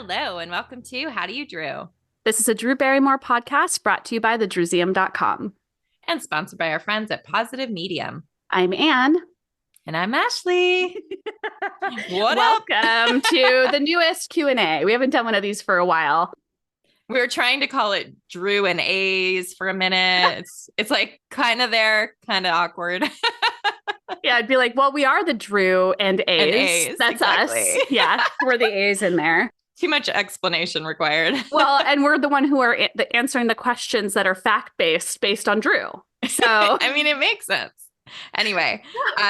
Hello, and welcome to How Do You Drew? This is a Drew Barrymore podcast brought to you by thedrewseum.com. And sponsored by our friends at Positive Medium. I'm Anne. And I'm Ashley. What up? Welcome to the newest Q&A. We haven't done one of these for a while. We were trying to call it Drew and A's for a minute. It's like kind of there, kind of awkward. Yeah, I'd be like, well, we are the Drew and A's. And A's, That's exactly. us. Yeah, we're the A's in there. Too much explanation required. Well, and we're the one who are answering the questions that are fact-based based on Drew. So, I mean, it makes sense. Anyway,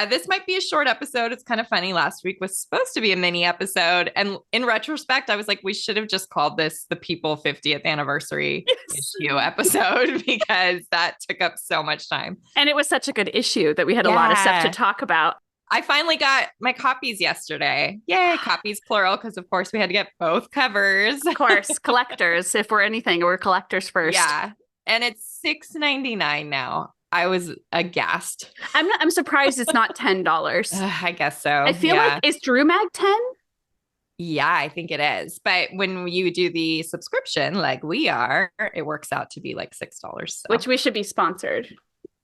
this might be a short episode. It's kind of funny. Last week was supposed to be a mini episode. And in retrospect, I was like, we should have just called this the People 50th anniversary issue episode because that took up so much time. And it was such a good issue that we had a lot of stuff to talk about. I finally got my copies yesterday. Yay, copies plural, because of course we had to get both covers. Of course, collectors. If we're anything, we're collectors first. Yeah. And it's $6.99 now. I was aghast. I'm surprised it's not $10. I guess so. I feel like, is Drew Mag 10? Yeah, I think it is. But when you do the subscription, like we are, it works out to be like $6. So. Which we should be sponsored.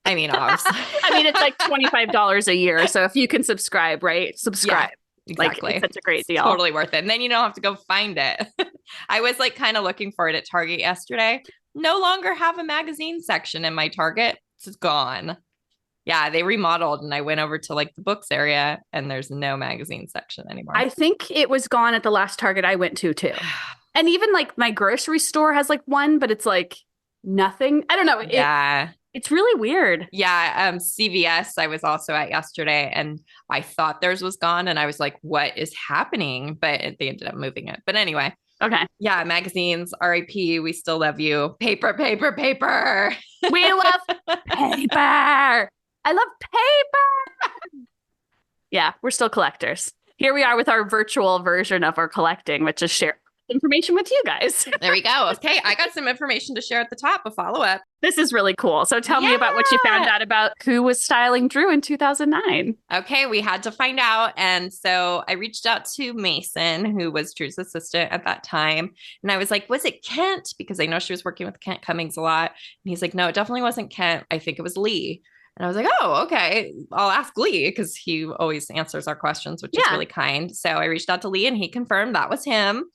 I mean, obviously. I mean, it's like $25 a year. So if you can subscribe, right? Subscribe. Yeah, exactly. Like, it's such a great deal. Totally worth it. And then you don't have to go find it. I was like kind of looking for it at Target yesterday. No longer have a magazine section in my Target. It's gone. Yeah, they remodeled and I went over to like the books area and there's no magazine section anymore. I think it was gone at the last Target I went to too. And even like my grocery store has like one, but it's like nothing. I don't know. It's really weird. Yeah. CVS, I was also at yesterday and I thought theirs was gone. And I was like, what is happening? But they ended up moving it. But anyway. Okay. Yeah. Magazines, RIP. We still love you. Paper, paper, paper. We love paper. I love paper. Yeah. We're still collectors. Here we are with our virtual version of our collecting, which is share information with you guys. There we go. Okay. I got some information to share at the top, a follow-up. This is really cool. So tell me about what you found out about who was styling Drew in 2009. Okay. We had to find out. And so I reached out to Mason, who was Drew's assistant at that time. And I was like, was it Kent? Because I know she was working with Kent Cummings a lot. And he's like, no, it definitely wasn't Kent. I think it was Lee. And I was like, oh, okay, I'll ask Lee because he always answers our questions, which is really kind. So I reached out to Lee and he confirmed that was him.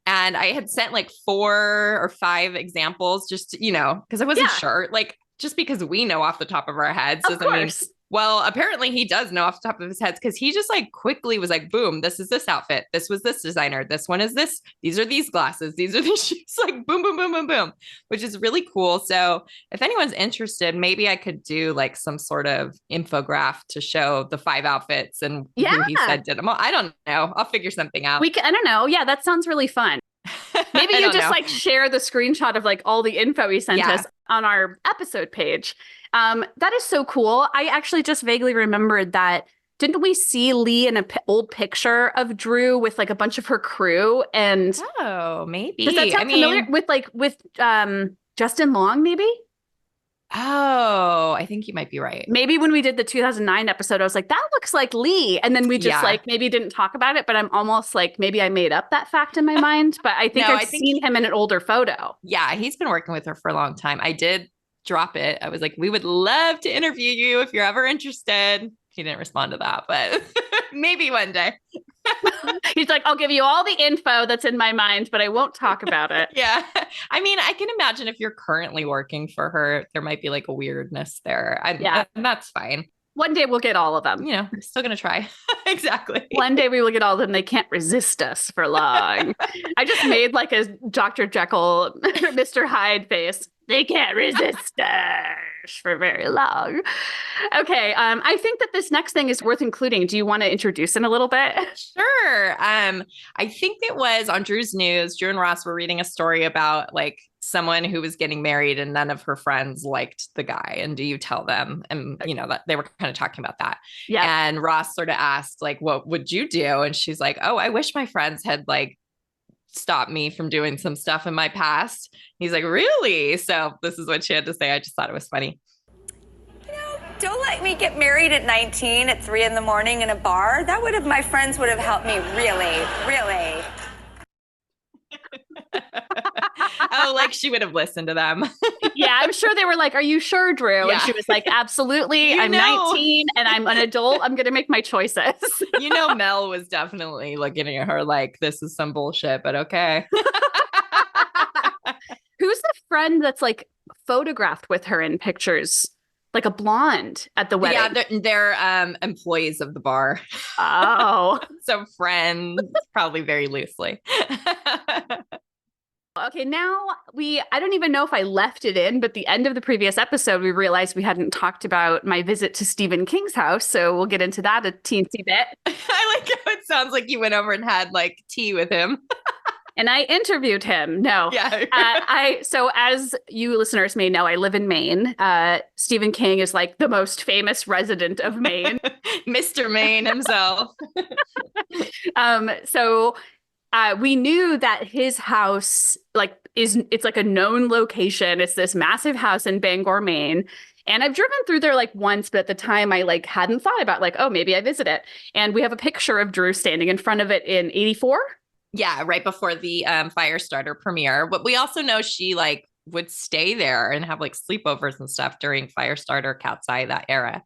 And I had sent like 4 or 5 examples just, because I wasn't sure, like just because we know off the top of our heads doesn't mean. Well, apparently he does know off the top of his head because he just like quickly was like, boom, this is this outfit. This was this designer. This one is this. These are these glasses. These are these shoes. Like boom, boom, boom, boom, boom, which is really cool. So if anyone's interested, maybe I could do like some sort of infograph to show the 5 outfits and who he said did them. I don't know. I'll figure something out. I don't know. Yeah, that sounds really fun. Maybe you just like share the screenshot of like all the info he sent us on our episode page. That is so cool. I actually just vaguely remembered that. Didn't we see Lee in an old picture of Drew with like a bunch of her crew? And maybe. Does that sound familiar with Justin Long, maybe? Oh, I think you might be right. Maybe when we did the 2009 episode, I was like, that looks like Lee. And then we just like maybe didn't talk about it, but I'm almost like maybe I made up that fact in my mind. But I think I've seen him in an older photo. Yeah, he's been working with her for a long time. I did drop it. I was like, we would love to interview you if you're ever interested. He didn't respond to that, but maybe one day. He's like, I'll give you all the info that's in my mind, but I won't talk about it. Yeah. I mean, I can imagine if you're currently working for her, there might be like a weirdness there. And that's fine. One day we'll get all of them. I'm still going to try. Exactly. One day we will get all of them. They can't resist us for long. I just made like a Dr. Jekyll, Mr. Hyde face. They can't resist us for very long. Okay. I think that this next thing is worth including. Do you want to introduce it a little bit? Sure. I think it was on Drew's News. Drew and Ross were reading a story about like someone who was getting married and none of her friends liked the guy. And do you tell them? And, that they were kind of talking about that. Yeah. And Ross sort of asked, like, what would you do? And she's like, oh, I wish my friends had like stopped me from doing some stuff in my past. He's like, really? So this is what she had to say. I just thought it was funny. Don't let me get married at 19 at 3 in the morning in a bar. My friends would have helped me really, really. Oh, like she would have listened to them. Yeah, I'm sure they were like, "Are you sure, Drew?" Yeah. And she was like, "Absolutely. I'm 19 and I'm an adult. I'm going to make my choices." Mel was definitely looking at her like, this is some bullshit, but okay. Who's the friend that's like photographed with her in pictures? Like a blonde at the wedding. Yeah, they're employees of the bar. Oh. So friends, probably very loosely. Okay, now I don't even know if I left it in, but the end of the previous episode, we realized we hadn't talked about my visit to Stephen King's house. So we'll get into that a teensy bit. I like how it sounds like you went over and had like tea with him. And I interviewed him. No. Yeah. So as you listeners may know, I live in Maine. Stephen King is like the most famous resident of Maine. Mr. Maine himself. So we knew that his house it's like a known location. It's this massive house in Bangor, Maine. And I've driven through there like once, but at the time I like hadn't thought about like, oh, maybe I visit it. And we have a picture of Drew standing in front of it in 84. Yeah, right before the Firestarter premiere. But we also know she like would stay there and have like sleepovers and stuff during Firestarter, Cat's Eye, that era.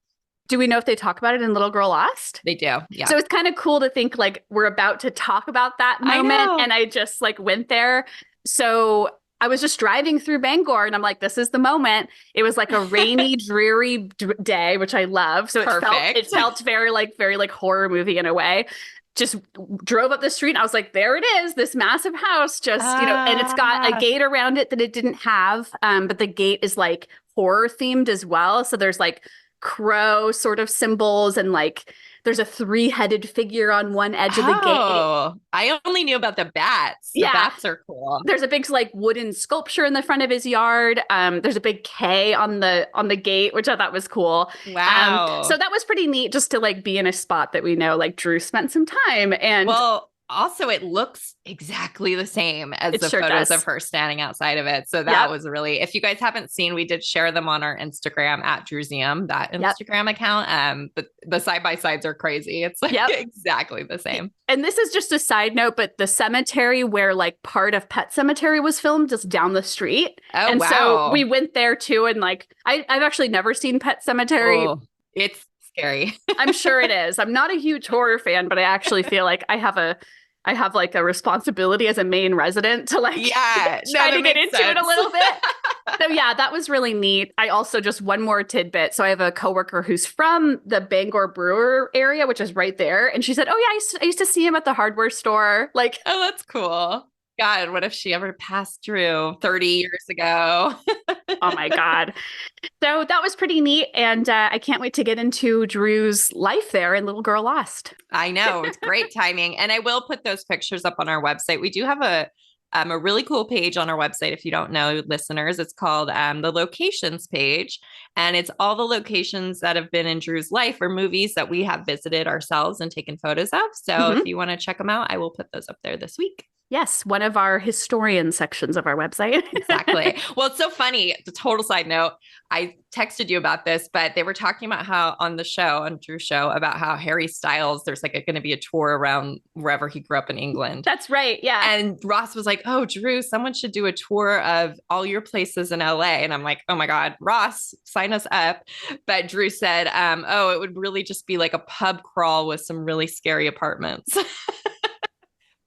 Do we know if they talk about it in Little Girl Lost? They do. Yeah. So it's kind of cool to think like we're about to talk about that moment. And I just like went there. So I was just driving through Bangor and I'm like, this is the moment. It was like a rainy, dreary day, which I love. So it felt very like horror movie in a way. Just drove up the street and I was like, there it is, this massive house, and it's got a gate around it that it didn't have. But the gate is like horror themed as well. So there's like crow sort of symbols and like there's a 3-headed figure on one edge of the gate. Oh, I only knew about the bats. The bats are cool. There's a big like wooden sculpture in the front of his yard. There's a big K on the gate, which I thought was cool. Wow. So that was pretty neat just to like be in a spot that we know like Drew spent some time. And also, it looks exactly the same as the photos of her standing outside of it. So that was really, if you guys haven't seen, we did share them on our Instagram at Drewsium, that Instagram account. But the side-by-sides are crazy. It's like exactly the same. And this is just a side note, but the cemetery where like part of Pet Sematary was filmed just down the street. Oh, and wow. So we went there too. And like, I've actually never seen Pet Sematary. Oh, it's scary. I'm sure it is. I'm not a huge horror fan, but I actually feel like I have like a responsibility as a Maine resident to like try to get into it a little bit. So yeah, that was really neat. I also just one more tidbit. So I have a coworker who's from the Bangor Brewer area, which is right there. And she said, oh yeah, I used to see him at the hardware store. Like, oh, that's cool. God, what if she ever passed Drew 30 years ago? Oh my God. So that was pretty neat. And I can't wait to get into Drew's life there in Little Girl Lost. I know. It's great timing. And I will put those pictures up on our website. We do have a really cool page on our website. If you don't know, listeners, it's called the locations page. And it's all the locations that have been in Drew's life or movies that we have visited ourselves and taken photos of. So if you want to check them out, I will put those up there this week. Yes, one of our historian sections of our website. Exactly. Well, it's so funny. The total side note, I texted you about this, but they were talking about how on the show, on Drew's show, about how Harry Styles, there's like going to be a tour around wherever he grew up in England. That's right. Yeah. And Ross was like, oh, Drew, someone should do a tour of all your places in LA. And I'm like, oh my God, Ross, sign us up. But Drew said, oh, it would really just be like a pub crawl with some really scary apartments.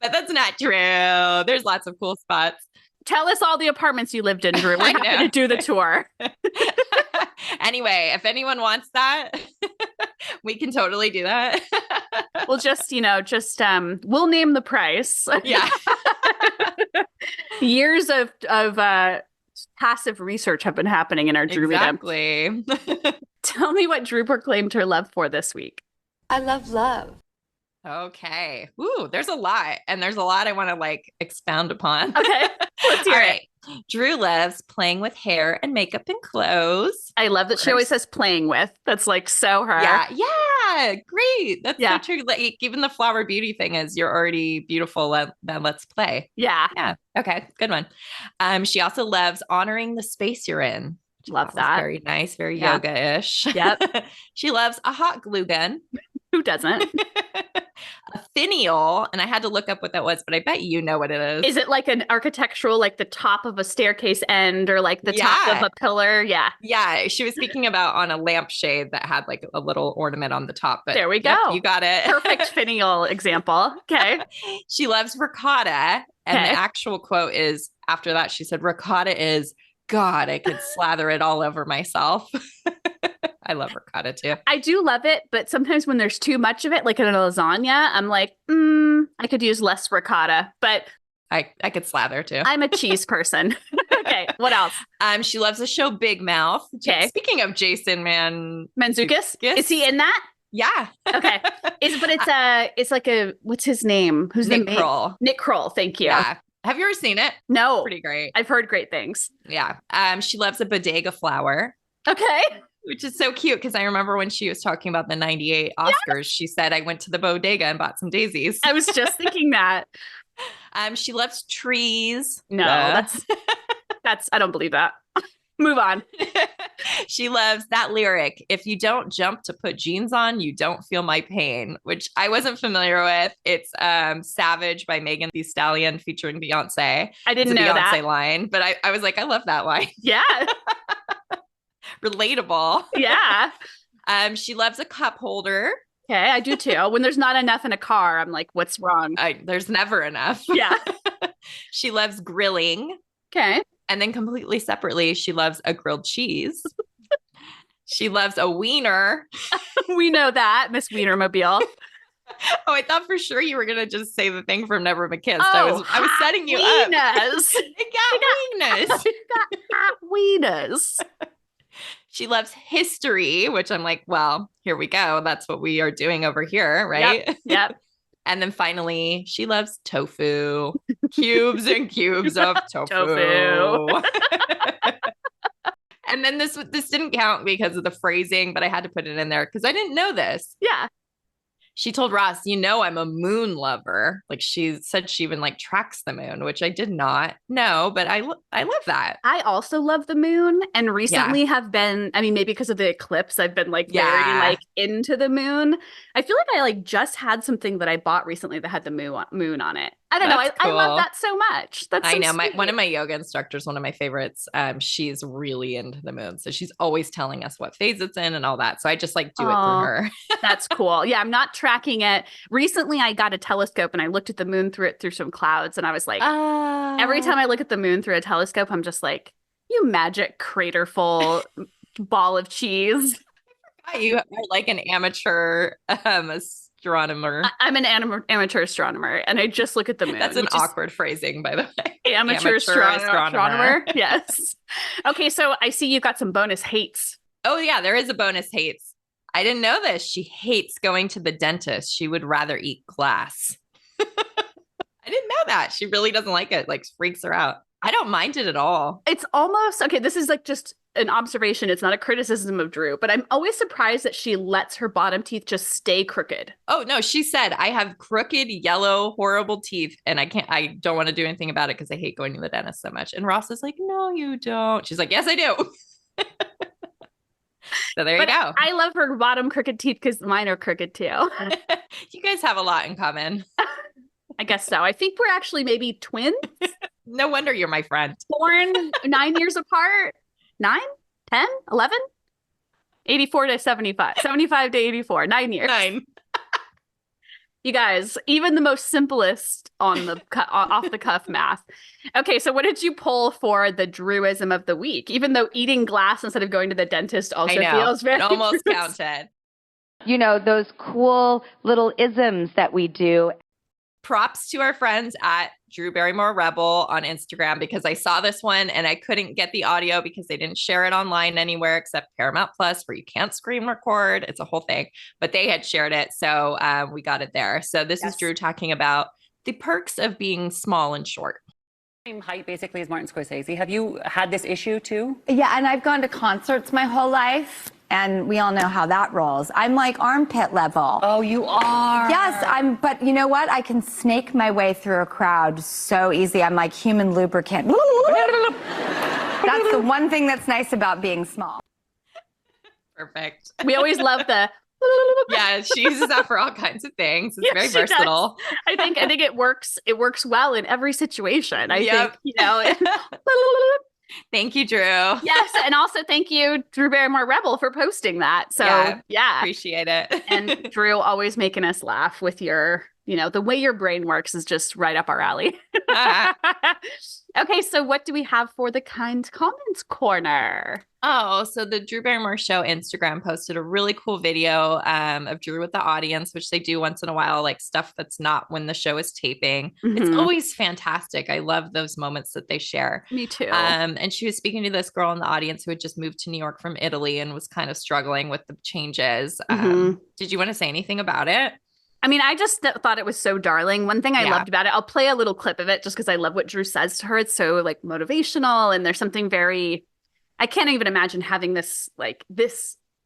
But that's not true. There's lots of cool spots. Tell us all the apartments you lived in, Drew. We're happy to do the tour. Anyway, if anyone wants that, we can totally do that. We'll just, we'll name the price. Yeah. Years of passive research have been happening in our Drew. Exactly. Tell me what Drew proclaimed her love for this week. I love love. Okay. Ooh, there's a lot. And there's a lot I want to like expound upon. Okay. Let's hear it. Drew loves playing with hair and makeup and clothes. I love that she always says playing with. That's like so her. Yeah. Great. That's so true. Like, even the flower beauty thing is you're already beautiful. Then let's play. Yeah. Yeah. Okay. Good one. She also loves honoring the space you're in. Love that. Very nice. Very yoga-ish. Yep. She loves a hot glue gun. Who doesn't? A finial, and I had to look up what that was, but I bet you know what it is. Is it like an architectural, like the top of a staircase end or like the top of a pillar? Yeah. Yeah. She was speaking about on a lampshade that had like a little ornament on the top. But there we go. You got it. Perfect finial example. Okay. She loves ricotta. And the actual quote is, after that, she said, ricotta is, God, I could slather it all over myself. I love ricotta too. I do love it, but sometimes when there's too much of it, like in a lasagna, I'm like, I could use less ricotta, but I could slather too. I'm a cheese person. Okay, what else? She loves the show Big Mouth. Okay. Speaking of Jason Mantzoukas, is he in that? Yeah. Okay. It's like a, what's his name? Who's Nick the Kroll? Nick Kroll. Thank you. Yeah. Have you ever seen it? No. Pretty great. I've heard great things. Yeah. She loves a bodega flower. Okay. Which is so cute because I remember when she was talking about the 98 Oscars, she said, I went to the bodega and bought some daisies. I was just thinking that. She loves trees. No, that's, I don't believe that. Move on. She loves that lyric. If you don't jump to put jeans on, you don't feel my pain, which I wasn't familiar with. It's Savage by Megan Thee Stallion featuring Beyonce. I didn't know that. Beyonce line, but I was like, I love that line. Yeah. Relatable. Yeah. She loves a cup holder. Okay, I do too. When there's not enough in a car, I'm like, what's wrong? There's never enough. Yeah. She loves grilling. Okay. And then completely separately, she loves a grilled cheese. She loves a wiener. We know that, Miss Wienermobile. Oh, I thought for sure you were going to just say the thing from Never Been Kissed. Oh, I was setting you up. It got wieners. Got hot wieners. She loves history, which I'm like, well, here we go. That's what we are doing over here, right? Yep. And then finally, she loves tofu. Cubes and cubes of tofu. And then this didn't count because of the phrasing, but I had to put it in there because I didn't know this. Yeah. She told Ross, I'm a moon lover. Like she said she even like tracks the moon, which I did not know, but I love that. I also love the moon and recently have been, maybe because of the eclipse, I've been like very like into the moon. I feel like I like just had something that I bought recently that had the moon on it. I don't know. I love that so much. That's so sweet. One of my yoga instructors, one of my favorites, she's really into the moon. So she's always telling us what phase it's in and all that. So I just like do it through her. That's cool. Yeah, I'm not tracking it. Recently, I got a telescope and I looked at the moon through some clouds. And I was like, every time I look at the moon through a telescope, I'm just like, you magic craterful ball of cheese. You are like an amateur astronomer. I'm an amateur astronomer, and I just look at the moon. That's an awkward phrasing, by the way. Amateur astronomer. Yes. Okay, so I see you've got some bonus hates. Oh, yeah, there is a bonus hates. I didn't know this. She hates going to the dentist. She would rather eat glass. I didn't know that. She really doesn't like it. Like, freaks her out. I don't mind it at all. It's almost, okay, this is like just an observation. It's not a criticism of Drew, but I'm always surprised that she lets her bottom teeth just stay crooked. Oh, no, she said, I have crooked, yellow, horrible teeth, and I don't want to do anything about it because I hate going to the dentist so much. And Ross is like, no, you don't. She's like, yes, I do. So there you go. I love her bottom crooked teeth because mine are crooked too. You guys have a lot in common. I guess so. I think we're actually maybe twins. No wonder you're my friend. Born 9 years apart. 9, 10, 11, 84 to 75, 75 to 84, 9 years. 9. You guys, even the most simplest on the off the cuff math. Okay, so what did you pull for the Drewism of the week? Even though eating glass instead of going to the dentist also feels very it almost Drew. Counted. Those cool little isms that we do. Props to our friends at Drew Barrymore Rebel on Instagram because I saw this one and I couldn't get the audio because they didn't share it online anywhere except Paramount Plus where you can't screen record. It's a whole thing, but they had shared it. So we got it there. So this is Drew talking about the perks of being small and short. Same height basically as Martin Scorsese. Have you had this issue too? Yeah, and I've gone to concerts my whole life. And we all know how that rolls. I'm like armpit level. Oh, you are? Yes, but you know what? I can snake my way through a crowd so easy. I'm like human lubricant. That's the one thing that's nice about being small. Perfect. We always love the Yeah, she uses that for all kinds of things. It's very versatile. I think it works. It works well in every situation. I think, Thank you, Drew. Yes, and also thank you, Drew Barrymore Rebel, for posting that. So yeah, appreciate it. And Drew, always making us laugh with your, the way your brain works is just right up our alley. Okay, so what do we have for the kind comments corner? Oh, so the Drew Barrymore Show Instagram posted a really cool video of Drew with the audience, which they do once in a while, like stuff that's not when the show is taping. It's always fantastic. I love those moments that they share. Me too. And she was speaking to this girl in the audience who had just moved to New York from Italy and was kind of struggling with the changes. Did you want to say anything about it? I mean, I just thought it was so darling. One thing I loved about it, I'll play a little clip of it just because I love what Drew says to her. It's so like motivational, and there's something very, I can't even imagine having this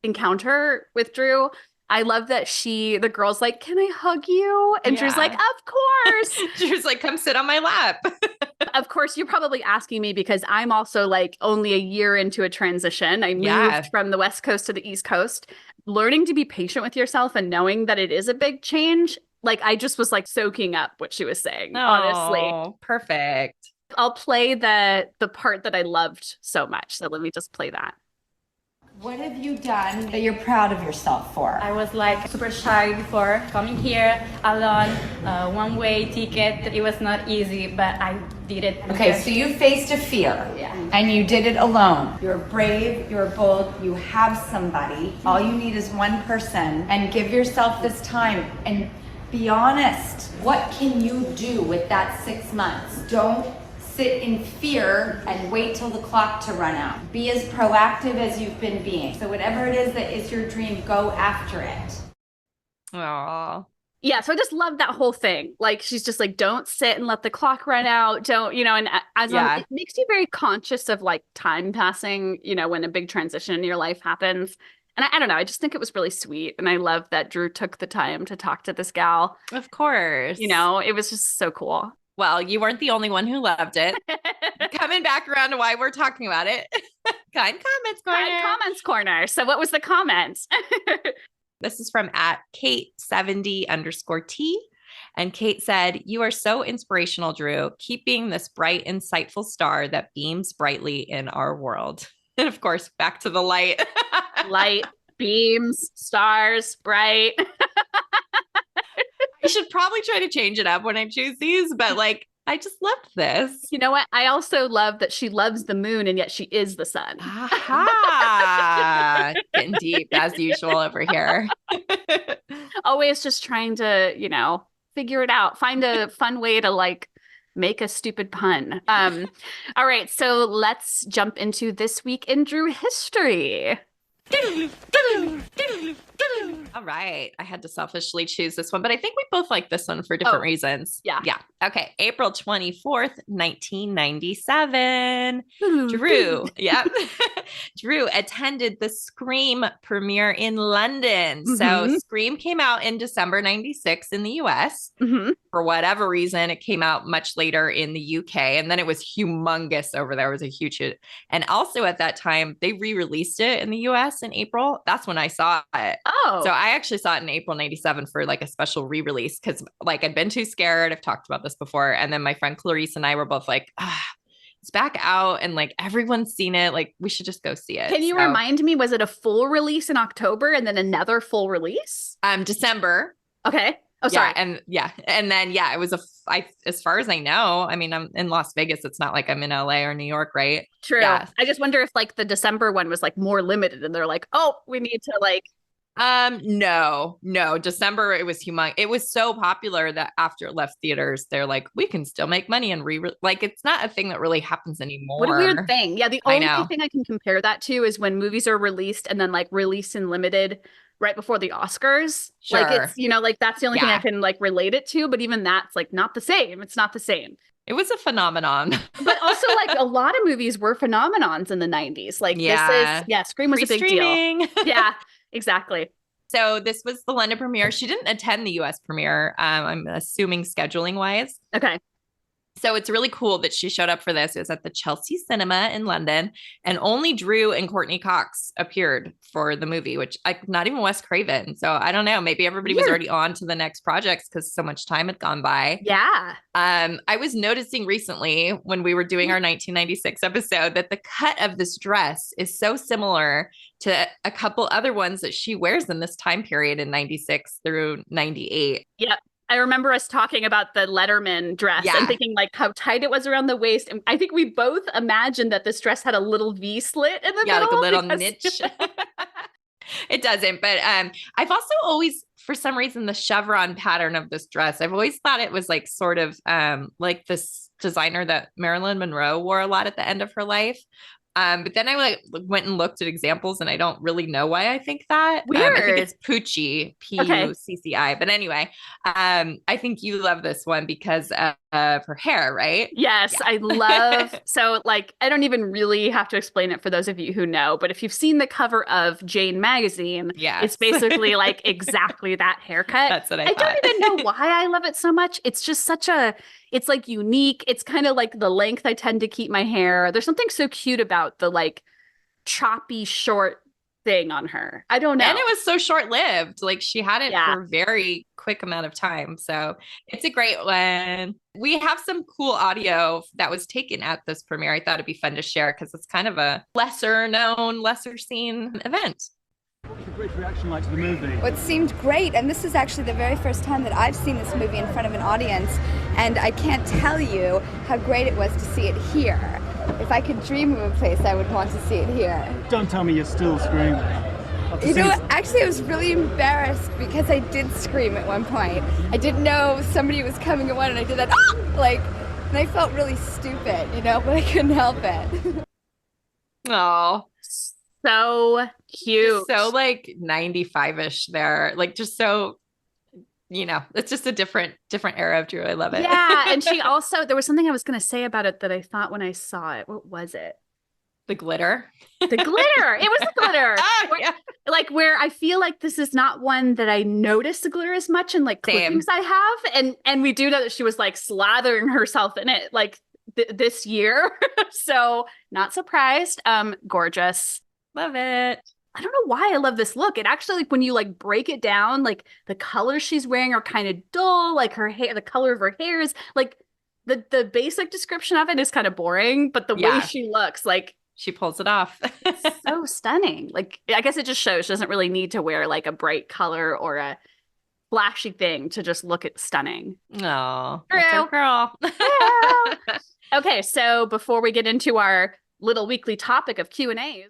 encounter with Drew. I love that the girl's like, "Can I hug you?" And Drew's like, "Of course." Drew's like, "Come sit on my lap." Of course, you're probably asking me because I'm also like only a year into a transition. I moved from the West Coast to the East Coast. Learning to be patient with yourself and knowing that it is a big change. Like, I just was like soaking up what she was saying, honestly. Perfect. I'll play the part that I loved so much. So let me just play that. What have you done that you're proud of yourself for? I was like super shy before coming here alone, one-way ticket. It was not easy, but I did it. Okay, so you faced a fear and you did it alone. You're brave, you're bold, you have somebody. All you need is one person, and give yourself this time and be honest. What can you do with that 6 months? Don't sit in fear and wait till the clock to run out. Be as proactive as you've been being. So whatever it is that is your dream, go after it. Aww. Yeah, so I just love that whole thing. Like, she's just like, don't sit and let the clock run out. Don't, and it makes you very conscious of like time passing, when a big transition in your life happens. And I don't know, I just think it was really sweet. And I love that Drew took the time to talk to this gal. Of course. It was just so cool. Well, you weren't the only one who loved it. Coming back around to why we're talking about it. Kind comments corner. Kind comments corner. So what was the comment? This is from @Kate70_T. And Kate said, "You are so inspirational, Drew. Keep being this bright, insightful star that beams brightly in our world." And of course, back to the light. Light, beams, stars, bright. I should probably try to change it up when I choose these, but like, I just loved this. You know what? I also love that she loves the moon and yet she is the sun. Aha! Getting deep as usual over here. Always just trying to, figure it out. Find a fun way to like make a stupid pun. All right, so let's jump into this week in Drew history. All right. I had to selfishly choose this one, but I think we both like this one for different reasons. Yeah. Okay. April 24th, 1997. Drew. Yep. Drew attended the Scream premiere in London. So Scream came out in December 96 in the US. For whatever reason, it came out much later in the UK. And then it was humongous over there. It was a huge hit. And also at that time, they re-released it in the US in April. That's when I saw it. Oh. So I actually saw it in April 97 for like a special re-release because like I'd been too scared. I've talked about this before. And then my friend Clarice and I were both like, it's back out and like everyone's seen it. Like we should just go see it. Can you remind me, was it a full release in October and then another full release? December. Okay. Oh, sorry. And then it was as far as I know, I mean, I'm in Las Vegas. It's not like I'm in LA or New York, right? True. Yeah. I just wonder if like the December one was like more limited and they're like, oh, we need to like. No, December, it was humongous. It was so popular that after it left theaters, they're like, we can still make money and like, it's not a thing that really happens anymore. What a weird thing. Yeah. The only thing I can compare that to is when movies are released and then like released in limited right before the Oscars. Sure. Like it's, like that's the only thing I can like relate it to. But even that's like not the same. It's not the same. It was a phenomenon. But also like a lot of movies were phenomenons in the 90s. Like Scream was a big deal. Yeah, exactly. So this was the London premiere. She didn't attend the US premiere. I'm assuming scheduling wise. Okay. So it's really cool that she showed up for this. It was at the Chelsea Cinema in London, and only Drew and Courtney Cox appeared for the movie, which not even Wes Craven. So I don't know. Maybe everybody was already on to the next projects because so much time had gone by. Yeah. I was noticing recently when we were doing our 1996 episode that the cut of this dress is so similar to a couple other ones that she wears in this time period in 96 through 98. Yep. I remember us talking about the Letterman dress and thinking like how tight it was around the waist. And I think we both imagined that this dress had a little V slit in the middle. Yeah, like a little niche. It doesn't. But I've also always, for some reason, the chevron pattern of this dress, I've always thought it was like sort of like this designer that Marilyn Monroe wore a lot at the end of her life. But then I went and looked at examples and I don't really know why I think that. Weird. I think it's Pucci, Pucci. But anyway, I think you love this one because of her hair, right? Yes, yeah. I love, so like, I don't even really have to explain it for those of you who know, but if you've seen the cover of Jane magazine, it's basically like exactly that haircut. That's what I thought. Don't even know why I love it so much. It's just it's like unique. It's kind of like the length I tend to keep my hair. There's something so cute about the like choppy short thing on her. I don't know. And it was so short-lived. Like she had it for a very quick amount of time. So it's a great one. We have some cool audio that was taken at this premiere. I thought it'd be fun to share because it's kind of a lesser known, lesser seen event. What's the great reaction like to the movie? Well, it seemed great, and this is actually the very first time that I've seen this movie in front of an audience, and I can't tell you how great it was to see it here. If I could dream of a place, I would want to see it here. Don't tell me you're still screaming. You know, actually I was really embarrassed because I did scream at one point. I didn't know somebody was coming at one, and I did that, and I felt really stupid, but I couldn't help it. Oh. So cute. Just so like 95-ish there. Like just so, it's just a different era of Drew. I love it. Yeah. And she also, there was something I was going to say about it that I thought when I saw it. What was it? The glitter. The glitter. It was the glitter. Where I feel like this is not one that I notice the glitter as much in like clippings I have. And we do know that she was like slathering herself in it like this year. So not surprised. Gorgeous. Love it. I don't know why I love this look. It actually, like when you like break it down, like the colors she's wearing are kind of dull. Like her hair, the color of her hair is like the basic description of it is kind of boring, but the way she looks, like she pulls it off. So stunning. Like, I guess it just shows she doesn't really need to wear like a bright color or a flashy thing to just look at stunning. Oh, that's our girl. Okay, so before we get into our little weekly topic of Q&As,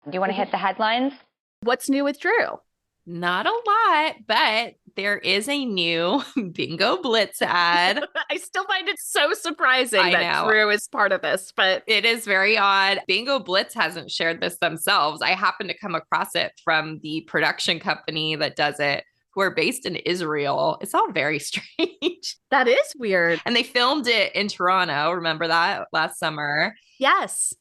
do you want to hit the headlines? What's new with Drew? Not a lot, but there is a new Bingo Blitz ad. I still find it so surprising that Drew is part of this, but it is very odd. Bingo Blitz hasn't shared this themselves. I happened to come across it from the production company that does it, who are based in Israel. It's all very strange. That is weird. And they filmed it in Toronto. Remember that last summer? Yes.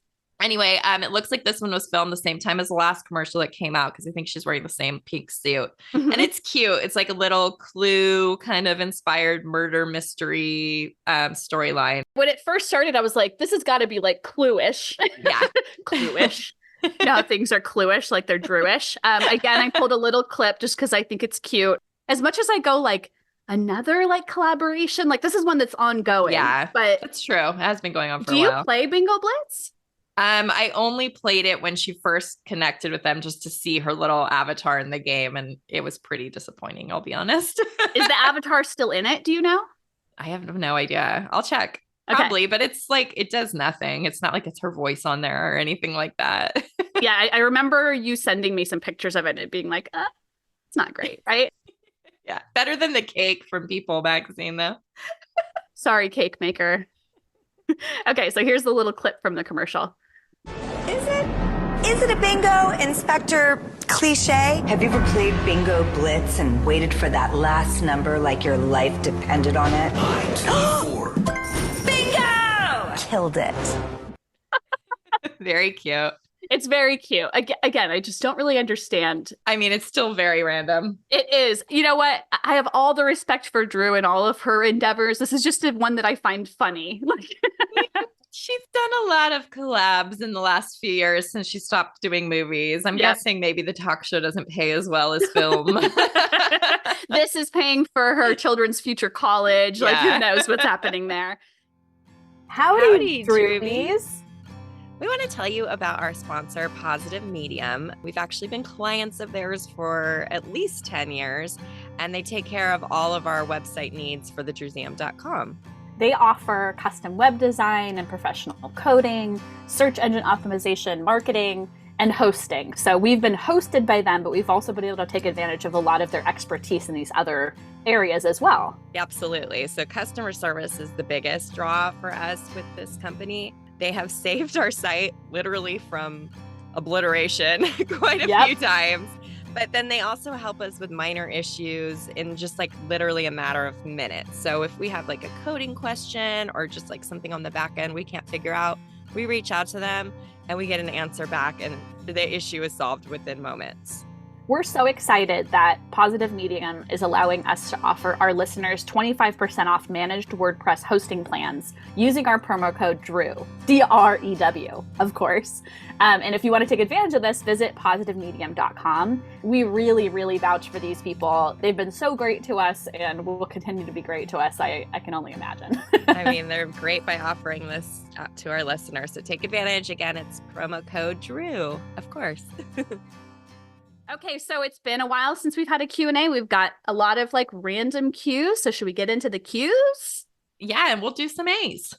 Anyway, it looks like this one was filmed the same time as the last commercial that came out because I think she's wearing the same pink suit. And it's cute. It's like a little Clue kind of inspired murder mystery storyline. When it first started, I was like, this has got to be like Clue-ish. Yeah. Clue-ish. Things are Clue-ish, like they're Drew-ish. Again, I pulled a little clip just because I think it's cute. As much as I go like another like collaboration, like this is one that's ongoing. Yeah, but that's true. It has been going on for a Do while. you play Bingo Blitz? I only played it when she first connected with them just to see her little avatar in the game. And it was pretty disappointing, I'll be honest. Is the avatar still in it? Do you know? I have no idea. I'll check. Probably, but it's like, it does nothing. It's not like it's her voice on there or anything like that. Yeah, I remember you sending me some pictures of it and it being like, it's not great, right? Yeah, better than the cake from People magazine, though. Sorry, cake maker. Okay, so here's the little clip from the commercial. Is it a bingo, Inspector Cliche? Have you ever played Bingo Blitz and waited for that last number like your life depended on it? 924. Bingo! Killed it. Very cute. It's very cute. Again, I just don't really understand. I mean, it's still very random. It is. You know what? I have all the respect for Drew and all of her endeavors. This is just one that I find funny. She's done a lot of collabs in the last few years since she stopped doing movies. I'm guessing maybe the talk show doesn't pay as well as film. This is paying for her children's future college. Like, who knows what's happening there. Howdy, Drewbies. We want to tell you about our sponsor, Positive Medium. We've actually been clients of theirs for at least 10 years, and they take care of all of our website needs for thedrewseum.com. They offer custom web design and professional coding, search engine optimization, marketing, and hosting. So we've been hosted by them, but we've also been able to take advantage of a lot of their expertise in these other areas as well. Absolutely. So customer service is the biggest draw for us with this company. They have saved our site literally from obliteration quite a few times. But then they also help us with minor issues in just like literally a matter of minutes. So if we have like a coding question or just like something on the back end we can't figure out, we reach out to them and we get an answer back and the issue is solved within moments. We're so excited that Positive Medium is allowing us to offer our listeners 25% off managed WordPress hosting plans using our promo code DREW, D-R-E-W, of course. And if you want to take advantage of this, visit positivemedium.com. We really, really vouch for these people. They've been so great to us and will continue to be great to us. I can only imagine. I mean, they're great by offering this to our listeners. So take advantage. Again, it's promo code DREW, of course. Okay, so it's been a while since we've had a Q&A. We've got a lot of like random cues. So should we get into the cues? Yeah, and we'll do some A's.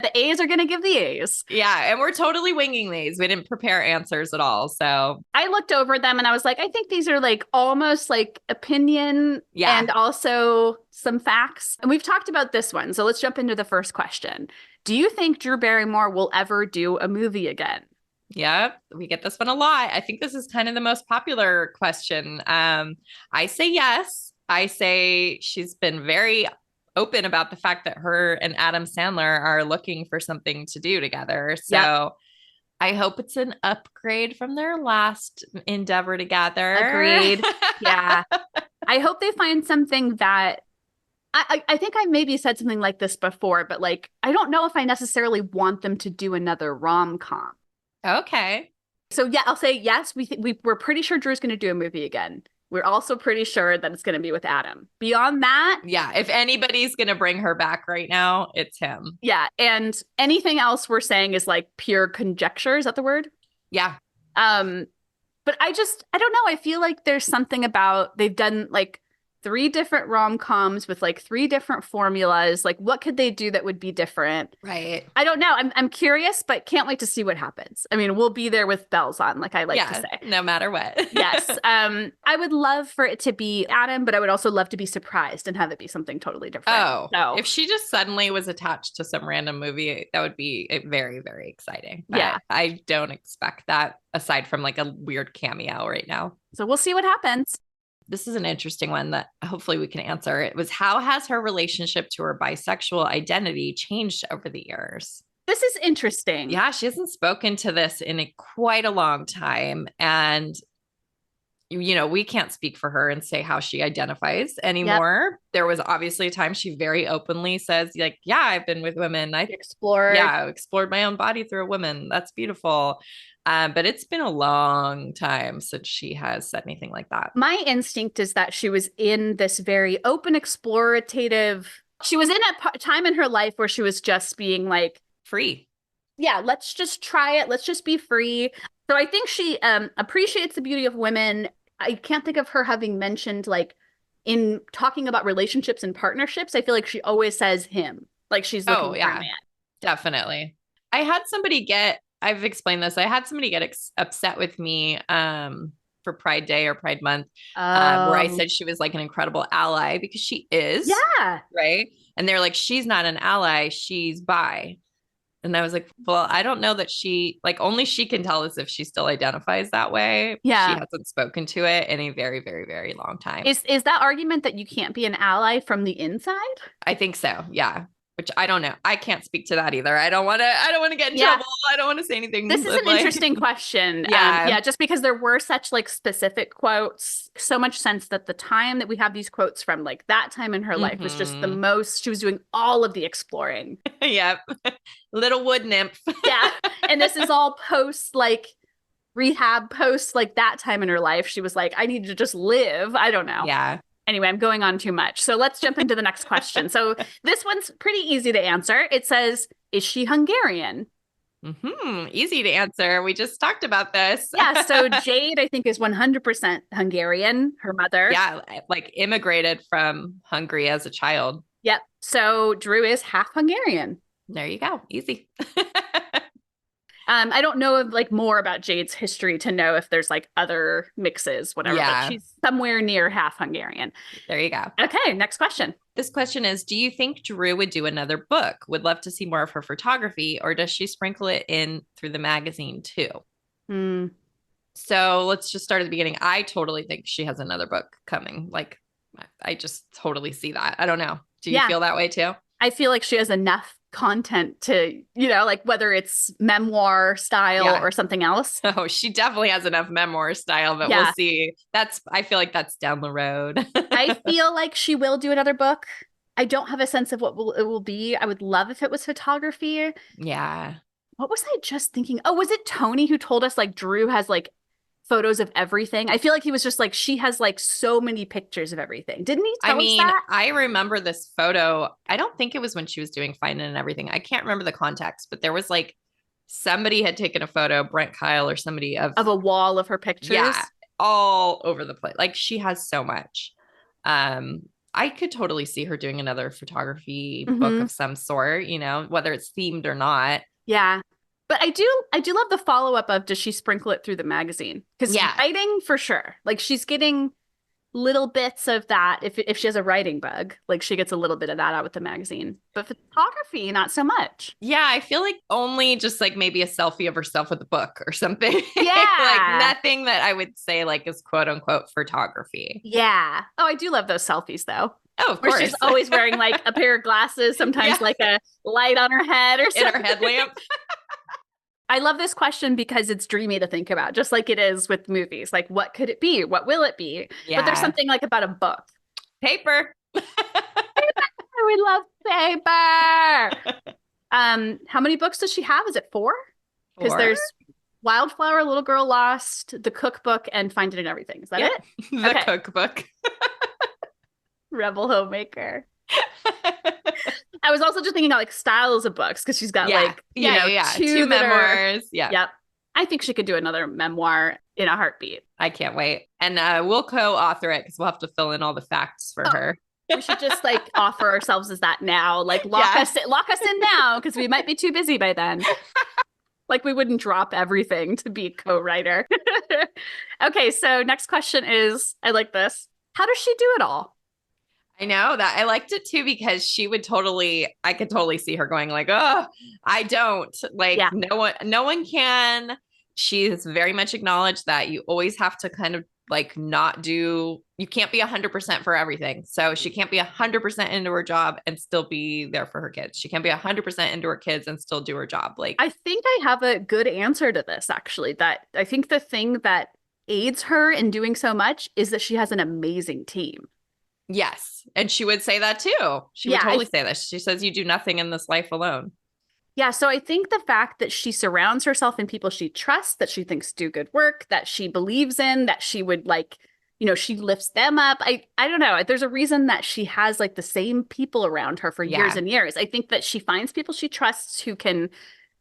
The A's are going to give the A's. Yeah, and we're totally winging these. We didn't prepare answers at all. So I looked over them and I was like, I think these are like almost like opinion and also some facts. And we've talked about this one. So let's jump into the first question. Do you think Drew Barrymore will ever do a movie again? Yeah, we get this one a lot. I think this is kind of the most popular question. I say yes. I say she's been very open about the fact that her and Adam Sandler are looking for something to do together. So I hope it's an upgrade from their last endeavor together. Agreed. Yeah. I hope they find something that I think I maybe said something like this before, but like, I don't know if I necessarily want them to do another rom-com. Okay. So yeah, I'll say yes. We're pretty sure Drew's going to do a movie again. We're also pretty sure that it's going to be with Adam. Beyond that, yeah, if anybody's going to bring her back right now, it's him. Yeah, and anything else we're saying is like pure conjecture. Is that the word? Yeah. But I don't know. I feel like there's something about they've done like 3 different rom-coms with like 3 different formulas. Like, what could they do that would be different? Right. I don't know. I'm curious, but can't wait to see what happens. I mean, we'll be there with bells on, like I like to say. No matter what. Yes. I would love for it to be Adam, but I would also love to be surprised and have it be something totally different. Oh, so if she just suddenly was attached to some random movie, that would be very, very exciting. But yeah. I don't expect that aside from like a weird cameo right now. So we'll see what happens. This is an interesting one that hopefully we can answer. It was, how has her relationship to her bisexual identity changed over the years? This is interesting. Yeah, she hasn't spoken to this in quite a long time. And, you know, we can't speak for her and say how she identifies anymore. Yep. There was obviously a time she very openly says, like, yeah, I've been with women. I explored my own body through a woman. That's beautiful. But it's been a long time since she has said anything like that. My instinct is that she was in this very open, explorative. She was in a time in her life where she was just being like free. Yeah, let's just try it. Let's just be free. So I think she appreciates the beauty of women. I can't think of her having mentioned like in talking about relationships and partnerships. I feel like she always says him, like she's looking for a man. Definitely. I've explained this. I had somebody get upset with me for Pride Day or Pride Month, where I said she was like an incredible ally because she is. Yeah. Right. And they're like, she's not an ally. She's bi. And I was like, well, I don't know that only she can tell us if she still identifies that way. Yeah. She hasn't spoken to it in a very, very, very long time. Is that argument that you can't be an ally from the inside? I think so. Yeah. which I don't know. I can't speak to that either. I don't want to get in trouble. I don't want to say anything. This is an interesting question. Yeah. Just because there were such like specific quotes, so much sense that the time that we have these quotes from, like that time in her life was just the most, she was doing all of the exploring. Yep. Little wood nymph. Yeah. And this is all post like rehab, post like that time in her life. She was like, I need to just live. I don't know. Yeah. Anyway, I'm going on too much. So let's jump into the next question. So this one's pretty easy to answer. It says, is she Hungarian? Easy to answer. We just talked about this. Yeah. So Jade, I think, is 100% Hungarian. Her mother. Yeah. Like immigrated from Hungary as a child. Yep. So Drew is half Hungarian. There you go. Easy. I don't know like more about Jade's history to know if there's like other mixes, whatever. Yeah. But she's somewhere near half Hungarian. There you go. Okay, next question. This question is, do you think Drew would do another book? Would love to see more of her photography, or does she sprinkle it in through the magazine too? So let's just start at the beginning. I totally think she has another book coming. Like, I just totally see that. I don't know. Do you feel that way too? I feel like she has enough content to, like whether it's memoir style or something else. Oh, she definitely has enough memoir style, but we'll see. I feel like that's down the road. I feel like she will do another book. I don't have a sense of what it will be. I would love if it was photography. Yeah. What was I just thinking? Oh, was it Tony who told us like Drew has like photos of everything? I feel like he was just like, she has like so many pictures of everything. Didn't he tell us that? I remember this photo. I don't think it was when she was doing Fine and Everything. I can't remember the context, but there was like somebody had taken a photo, Brent Kyle or somebody of a wall of her pictures. Yeah, all over the place. Like she has so much. I could totally see her doing another photography book of some sort, whether it's themed or not. Yeah. But I do love the follow-up of, does she sprinkle it through the magazine? Because writing, for sure. Like she's getting little bits of that. If she has a writing bug, like she gets a little bit of that out with the magazine. But photography, not so much. Yeah, I feel like only just like maybe a selfie of herself with a book or something. Yeah. Like nothing that I would say like is quote unquote photography. Yeah. Oh, I do love those selfies though. Oh, of course. She's always wearing like a pair of glasses, sometimes like a light on her head or something. In her headlamp. I love this question because it's dreamy to think about, just like it is with movies. Like, what could it be? What will it be? Yeah. But there's something like about a book. Paper. We love paper. How many books does she have? Is it 4? Because there's Wildflower, Little Girl Lost, The Cookbook, and Find It in Everything. Is that it? The Cookbook. Rebel Homemaker. I was also just thinking about like styles of books because she's got two memoirs. Yep. I think she could do another memoir in a heartbeat. I can't wait. And we'll co-author it because we'll have to fill in all the facts for her. We should just like offer ourselves as that now. Like lock us in now because we might be too busy by then. Like we wouldn't drop everything to be a co-writer. Okay, so next question is, I like this. How does she do it all? I know that I liked it too, because I could totally see her going like, oh, I don't like, no one can. She's very much acknowledged that you always have to kind of like you can't be 100% for everything. So she can't be 100% into her job and still be there for her kids. She can't be 100% into her kids and still do her job. Like, I think I have a good answer to this, actually, that I think the thing that aids her in doing so much is that she has an amazing team. Yes. And she would say that too. She would totally say that. She says, you do nothing in this life alone. Yeah. So I think the fact that she surrounds herself in people she trusts, that she thinks do good work, that she believes in, that she would like, she lifts them up. I don't know. There's a reason that she has like the same people around her for years and years. I think that she finds people she trusts who can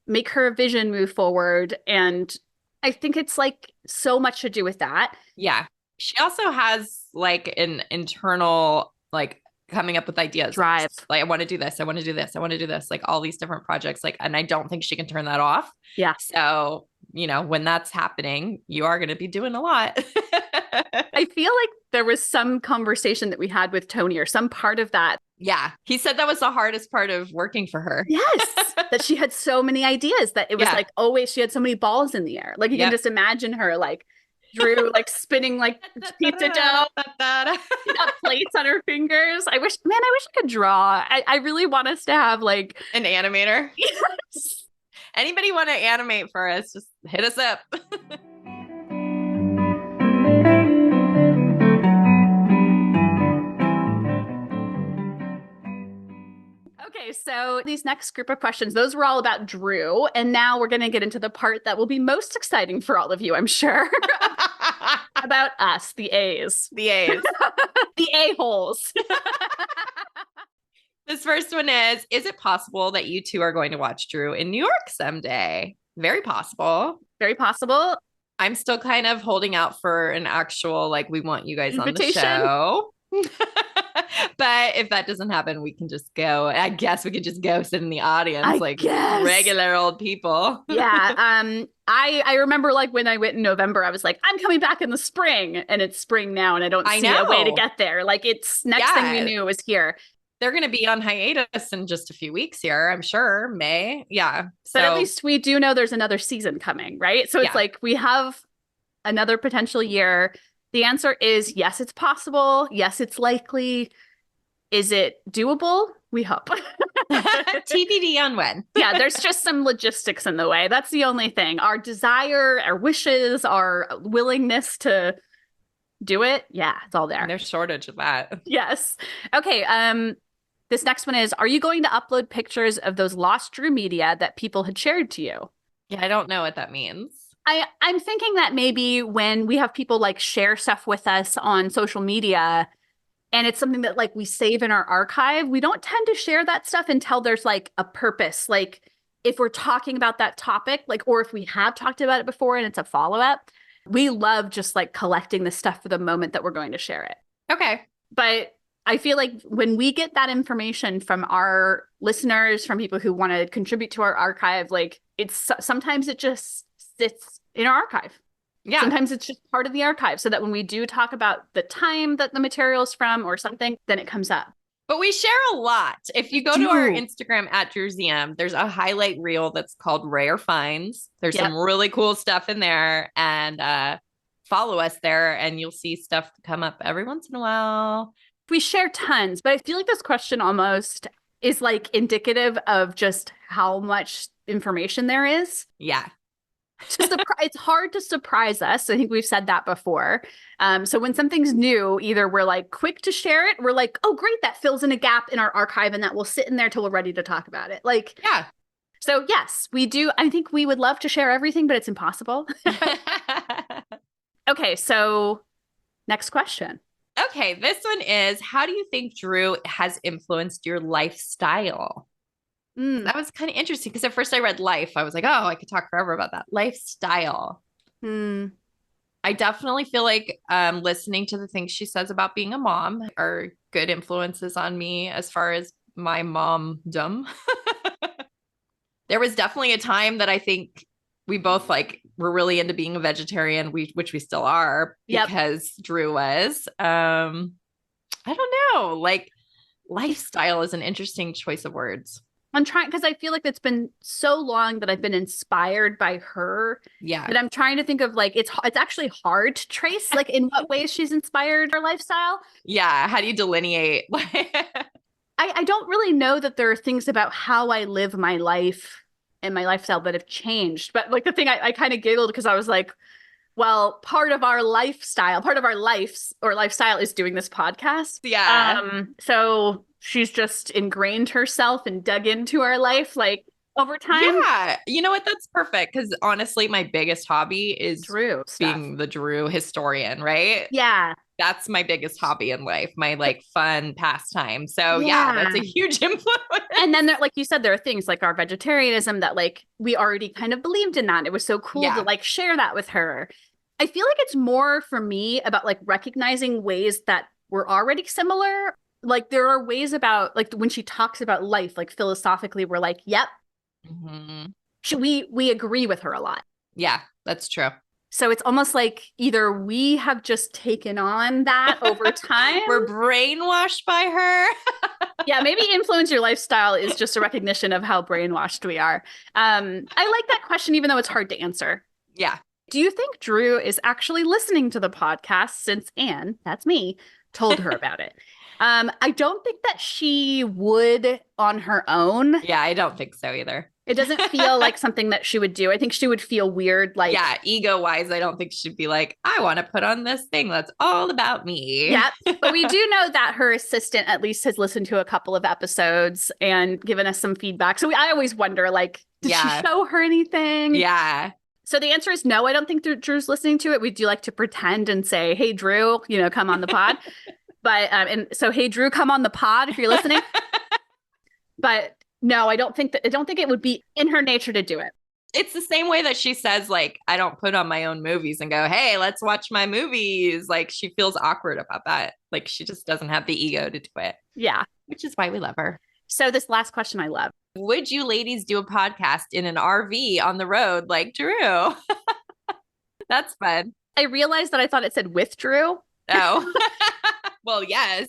make her vision move forward. And I think it's like so much to do with that. Yeah. She also has like an internal, like coming up with ideas. Drive. Like, I want to do this. I want to do this. I want to do this. Like all these different projects. Like, and I don't think she can turn that off. Yeah. So, when that's happening, you are going to be doing a lot. I feel like there was some conversation that we had with Tony or some part of that. Yeah. He said that was the hardest part of working for her. Yes. That she had so many ideas, that it was like always, she had so many balls in the air. Like you can just imagine her like Drew like spinning like pizza dough. She got plates on her fingers. I wish I could draw. I really want us to have like an animator. Yes. Anybody want to animate for us? Just hit us up. Okay, so these next group of questions, those were all about Drew. And now we're going to get into the part that will be most exciting for all of you, I'm sure. About us, the A's. The A's. The A-holes. This first one is it possible that you two are going to watch Drew in New York someday? Very possible. Very possible. I'm still kind of holding out for an actual, like, we want you guys invitation on the show. But if that doesn't happen, we can just go. I guess we could just go sit in the audience regular old people. Yeah. I remember like when I went in November, I was like, I'm coming back in the spring, and it's spring now, and I don't see a way to get there. Like it's next thing we knew was here. They're going to be on hiatus in just a few weeks here, I'm sure. May. Yeah. So, but at least we do know there's another season coming, right? So it's like we have another potential year. The answer is yes, it's possible. Yes, it's likely. Is it doable? We hope. TBD on when. Yeah, there's just some logistics in the way. That's the only thing. Our desire, our wishes, our willingness to do it. Yeah, it's all there. No shortage of that. Yes. Okay. This next one is, are you going to upload pictures of those lost Drew media that people had shared to you? Yeah, I don't know what that means. I'm thinking that maybe when we have people like share stuff with us on social media and it's something that like we save in our archive, we don't tend to share that stuff until there's like a purpose. Like if we're talking about that topic, like, or if we have talked about it before and it's a follow-up, we love just like collecting the stuff for the moment that we're going to share it. Okay. But I feel like when we get that information from our listeners, from people who want to contribute to our archive, like it's sometimes it just sits in our archive. Yeah. Sometimes it's just part of the archive so that when we do talk about the time that the material's from or something, then it comes up. But we share a lot. If you go to our Instagram at Drewsium, there's a highlight reel that's called Rare Finds. There's some really cool stuff in there, and follow us there and you'll see stuff come up every once in a while. We share tons, but I feel like this question almost is like indicative of just how much information there is. Yeah. It's hard to surprise us. I think we've said that before. So when something's new, either we're like quick to share it, we're like, oh, great, that fills in a gap in our archive and that will sit in there till we're ready to talk about it. Like, yeah. So yes, we do. I think we would love to share everything, but it's impossible. Okay, so next question. Okay, this one is, how do you think Drew has influenced your lifestyle? That was kind of interesting because at first I read life. I was like, oh, I could talk forever about that. Lifestyle. I definitely feel like listening to the things she says about being a mom are good influences on me as far as my momdom. There was definitely a time that I think we both like were really into being a vegetarian, which we still are because Drew was. I don't know. Like lifestyle is an interesting choice of words. I'm trying because I feel like it's been so long that I've been inspired by her. Yeah. That I'm trying to think of like it's actually hard to trace like in what ways she's inspired her lifestyle. Yeah. How do you delineate? I don't really know that there are things about how I live my life and my lifestyle that have changed. But like the thing I kind of giggled because I was like, well, part of our lifestyle is doing this podcast. Yeah. So she's just ingrained herself and dug into our life like over time. Yeah. You know what? That's perfect. Because honestly, my biggest hobby is Drew being the Drew historian, right? Yeah. That's my biggest hobby in life, my like fun pastime. So yeah, that's a huge influence. And then there, like you said, there are things like our vegetarianism that like we already kind of believed in that. It was so cool to like share that with her. I feel like it's more for me about like recognizing ways that we're already similar. Like there are ways about like when she talks about life, like philosophically, we're like, yep. We agree with her a lot. Yeah, that's true. So it's almost like either we have just taken on that over time. We're brainwashed by her. Yeah, maybe influence your lifestyle is just a recognition of how brainwashed we are. I like that question, even though it's hard to answer. Yeah. Do you think Drew is actually listening to the podcast since Anne, that's me, told her about it? I don't think that she would on her own. Yeah, I don't think so either. It doesn't feel like something that she would do. I think she would feel weird. Like, yeah, ego wise, I don't think she'd be like, I want to put on this thing that's all about me. Yeah. But we do know that her assistant at least has listened to a couple of episodes and given us some feedback. So I always wonder, like, did she show her anything? Yeah. So the answer is no. I don't think Drew's listening to it. We do like to pretend and say, hey, Drew, come on the pod. But, and so, hey, Drew, come on the pod if you're listening. But no, I don't think it would be in her nature to do it. It's the same way that she says, like, I don't put on my own movies and go, hey, let's watch my movies. Like, she feels awkward about that. Like, she just doesn't have the ego to do it. Yeah. Which is why we love her. So this last question I love. Would you ladies do a podcast in an RV on the road like Drew? That's fun. I realized that I thought it said with Drew. Oh, well, yes.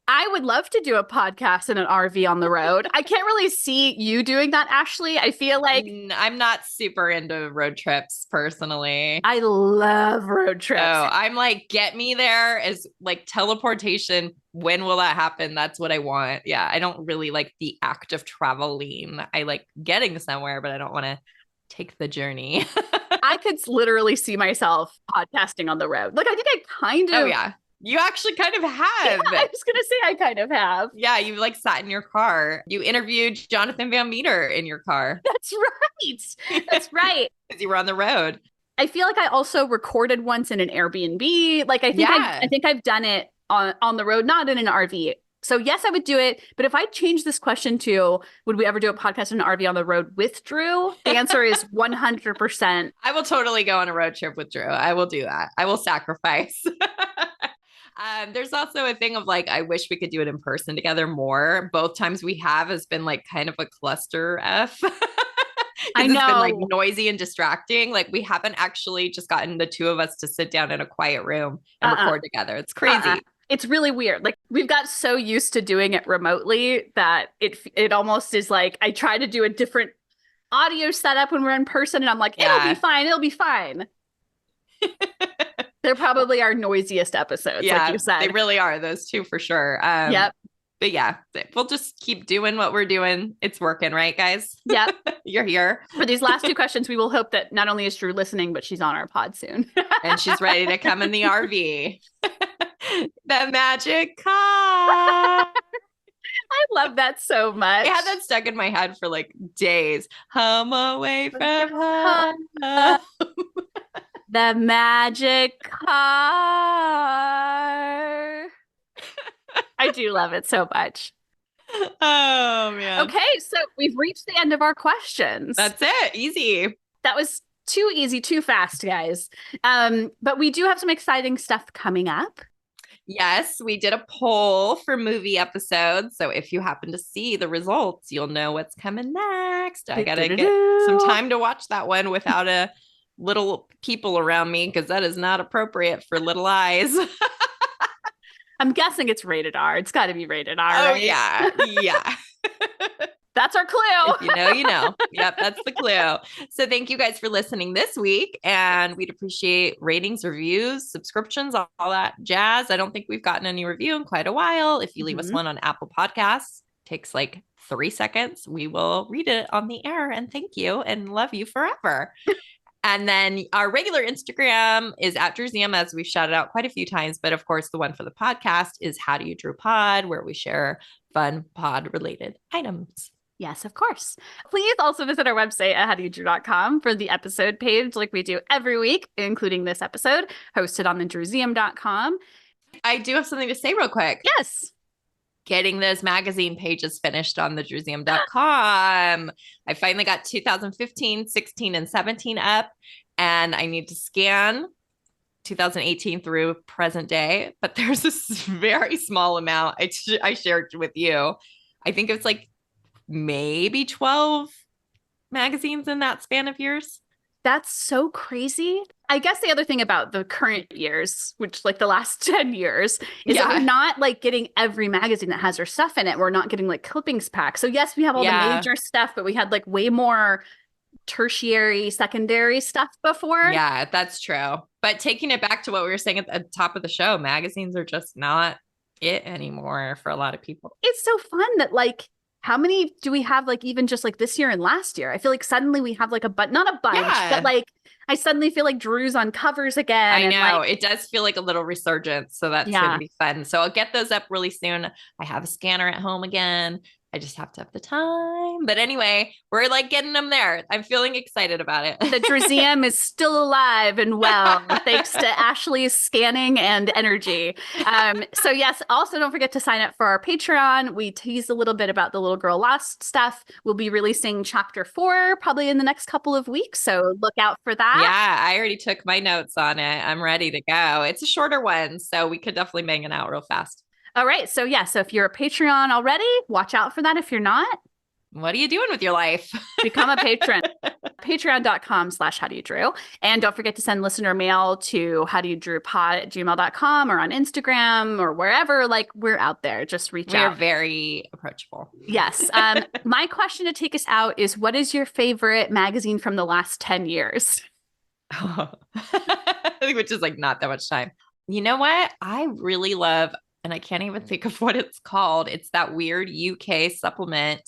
I would love to do a podcast in an RV on the road. I can't really see you doing that, Ashley. I feel like I'm not super into road trips personally. I love road trips. Oh, I'm like, get me there as like teleportation. When will that happen? That's what I want. Yeah. I don't really like the act of traveling. I like getting somewhere, but I don't want to take the journey. I could literally see myself podcasting on the road. Like, I think I kind of. Oh, yeah. You actually kind of have. Yeah, I was going to say I kind of have. Yeah, you like sat in your car. You interviewed Jonathan Van Meter in your car. That's right. That's right. Because you were on the road. I feel like I also recorded once in an Airbnb. Like, I think I've done it on the road, not in an RV. So yes, I would do it. But if I change this question to, would we ever do a podcast in an RV on the road with Drew? The answer is 100%. I will totally go on a road trip with Drew. I will do that. I will sacrifice. There's also a thing of like, I wish we could do it in person together more. Both times we have has been like kind of a cluster F. I know. It's been like noisy and distracting. Like we haven't actually just gotten the two of us to sit down in a quiet room and record together. It's crazy. It's really weird. Like we've got so used to doing it remotely that it almost is like I try to do a different audio setup when we're in person and I'm like, it'll be fine. It'll be fine. They're probably our noisiest episodes, like you said. They really are, those two for sure. Yep. But yeah, we'll just keep doing what we're doing. It's working, right, guys? Yep. You're here. For these last two questions, we will hope that not only is Drew listening, but she's on our pod soon. And she's ready to come in the RV. The magic car. I love that so much. I had that stuck in my head for like days. Home away from home. The magic car. I do love it so much. Oh, man. Okay, so we've reached the end of our questions. That's it. Easy. That was too easy, too fast, guys. But we do have some exciting stuff coming up. Yes, we did a poll for movie episodes. So if you happen to see the results, you'll know what's coming next. I got to get some time to watch that one without a little people around me because that is not appropriate for little eyes. I'm guessing it's rated R. It's got to be rated R. Oh, right? yeah. Yeah. That's our clue. If you know, you know. Yep, that's the clue. So thank you guys for listening this week. And we'd appreciate ratings, reviews, subscriptions, all that jazz. I don't think we've gotten any review in quite a while. If you leave us one on Apple Podcasts, takes like 3 seconds. We will read it on the air and thank you and love you forever. And then our regular Instagram is at DrewZM, as we've shouted out quite a few times. But of course, the one for the podcast is How Do You Drew Pod, where we share fun pod related items. Yes, of course. Please also visit our website at howdoyoudrew.com for the episode page like we do every week, including this episode, hosted on the drewmuseum.com. I do have something to say real quick. Yes. Getting those magazine pages finished on the drewmuseum.com. I finally got 2015, 16, and 17 up, and I need to scan 2018 through present day, but there's this very small amount I shared with you. I think it's like maybe 12 magazines in that span of years. That's so crazy. I guess the other thing about the current years, which like the last 10 years, is that we're not like getting every magazine that has our stuff in it. We're not getting like clippings packs. So yes, we have all the major stuff, but we had like way more tertiary, secondary stuff before. Yeah, that's true. But taking it back to what we were saying at the top of the show, magazines are just not it anymore for a lot of people. It's so fun that like, how many do we have like even just like this year and last year? I feel like suddenly we have like not a bunch, but like I suddenly feel like Drew's on covers again. I know. Like, it does feel like a little resurgence. So that's going to be fun. So I'll get those up really soon. I have a scanner at home again. I just have to have the time. But anyway, we're like getting them there. I'm feeling excited about it. The Museum is still alive and well, thanks to Ashley's scanning and energy. So yes, also don't forget to sign up for our Patreon. We teased a little bit about the Little Girl Lost stuff. We'll be releasing chapter 4 probably in the next couple of weeks. So look out for that. Yeah, I already took my notes on it. I'm ready to go. It's a shorter one, so we could definitely bang it out real fast. All right. So so if you're a Patreon already, watch out for that. If you're not, what are you doing with your life? Become a patron. Patreon.com/howdoyoudrew. And don't forget to send listener mail to howdoyoudrewpod@gmail.com or on Instagram or wherever. Like, we're out there. Just reach out. We're very approachable. Yes. My question to take us out is, what is your favorite magazine from the last 10 years? Which is like not that much time. You know what? I really love, and I can't even think of what it's called. It's that weird UK supplement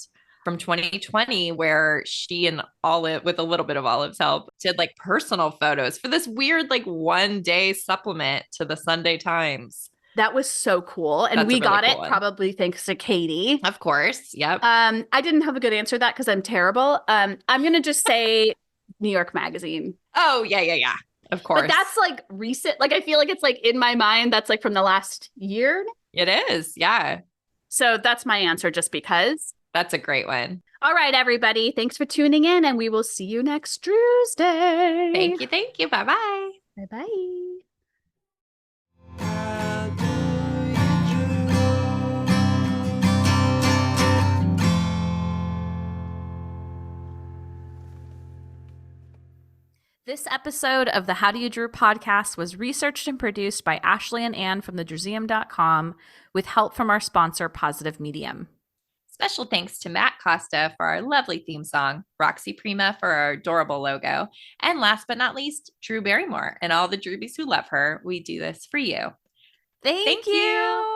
from 2020 where she and Olive, with a little bit of Olive's help, did like personal photos for this weird like 1-day supplement to the Sunday Times. That was so cool. And we got it probably thanks to Katie. Of course. Yep. I didn't have a good answer to that because I'm terrible. I'm going to just say New York Magazine. Oh, yeah. Of course. But that's like recent. Like, I feel like it's like in my mind, that's like from the last year. It is. Yeah. So that's my answer just because. That's a great one. All right, everybody. Thanks for tuning in, and we will see you next Tuesday. Thank you. Bye-bye. Bye-bye. This episode of the How Do You Drew podcast was researched and produced by Ashley and Ann from thedrewseum.com with help from our sponsor, Positive Medium. Special thanks to Matt Costa for our lovely theme song, Roxy Prima for our adorable logo, and last but not least, Drew Barrymore and all the Drewbies who love her. We do this for you. Thank you.